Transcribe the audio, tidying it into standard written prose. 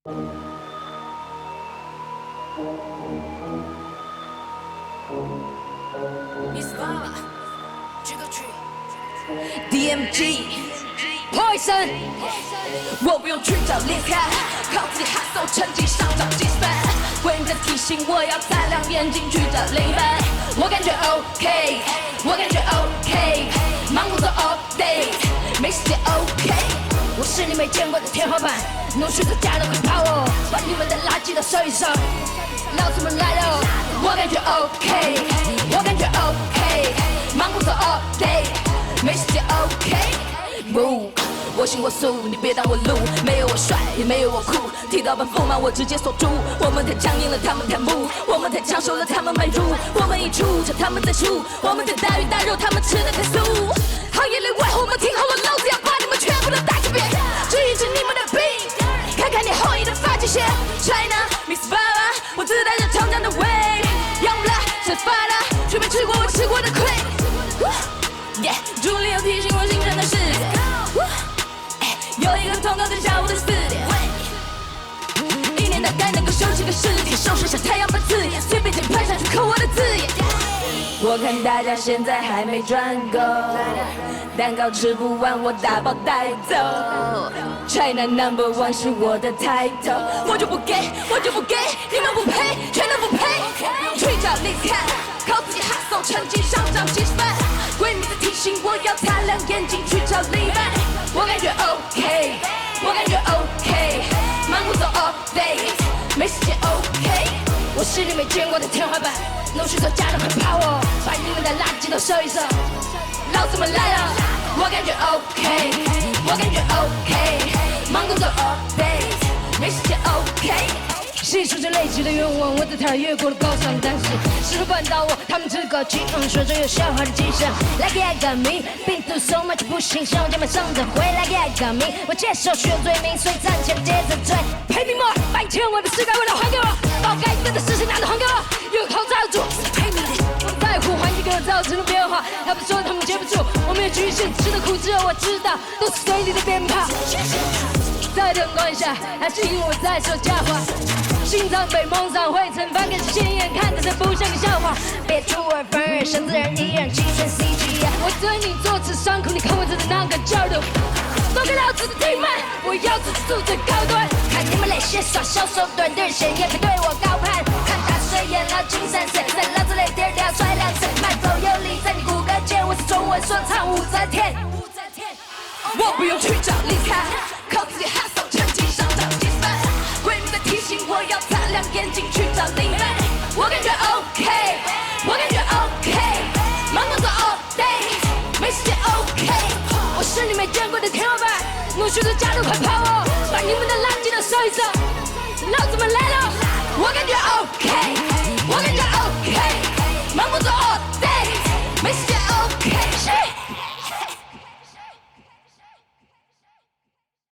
DMG Poison， 我不用去找厉害，靠自己 hustle 成绩上涨几十倍。鬼迷的提醒我要擦亮眼睛去找另一半。我感觉 OK， 我感觉 OK， 忙工作 all day， 没时间 OK。我是你没见过的天花板，弄虚的家人快跑哦，把你们的垃圾都收一收。老子们来了，我感觉 OK， 我感觉 OK， 忙工作 all day， 没时间 OK。我行我素，你别当我路，没有我帅，也没有我酷。提到奔赴嘛，我直接锁住。我们太强硬了，他们太木；我们太抢手了，他们买入。我们一出，趁他们在出；我们太大鱼大肉，他们吃的太素。行业里外我们听好了，老子要把你们全部都打个遍，治一治你们的病。看看你后羿的发际线 ，China Miss Baba， 我自带着长江的胃，要不然谁发达？却没吃过我吃过的亏。朱莉又提醒我新生的世界。有一个通告在下午的4点，一年大概能够收拾个10天，收拾像太阳般刺眼，随便键盘上去扣我的字眼。我看大家现在还没赚够，蛋糕吃不完我打包带走。China No.1 是我的title， 我就不给，我就不给，你们不配，全都不配。去找厉害，靠自己 hustle 成绩上涨几十倍。鬼迷的提醒我要擦亮眼睛去找另一半。我感觉 OK， 我感觉 OK， 忙工作 all day， 没时间 OK。我是你没见过的天花板，弄虚作假的快跑哦，把你们的垃圾都收一收。老子们来了，我感觉 OK， 我感觉 OK， 忙工作 all day， 没时间 OK。细数着累积的愿望，我的台越过了高尚，但是石头绊倒我，他们自告激昂，说着有笑话的迹象。Like I got me， 病毒 so much 不行，希望肩膀上着回。Like I got me， 我接受虚有罪名，所以暂且接着追。Pay me more， 把1000万的世界为了还给我，把我该得的事情拿着还给我，有口罩住。Pay me， 我在乎环境给我造成了变化，他们说他们接不住，我没有局限，吃的苦只有我知道，都是嘴里的鞭炮。再等我一下，还是因为我在说假话。心脏被蒙上灰尘，翻开是鲜艳，看着这不像个笑话。别出尔反尔，像自然一样计算 CG 啊！我对你坐吃伤口，你看我这的那个角度，都给老子的听满，我要自己住最高端。看你们那些耍小手段的人，先也别对我高攀。看大水淹了金山水，在老子那点儿甩两声，慢走有力，在你骨骼间，我是中文说唱武则天。我不用去找厉害，靠自己 hustle 成绩上涨几十倍。鬼迷的提醒我要擦亮眼睛去找另一半。我感觉 OK， 我感觉 OK， 忙工作 all day， 没时间 OK。我是你没见过的天花板，弄虚的家都快跑哦，把你们的垃圾都收一收。老子们来了，我感觉 OK。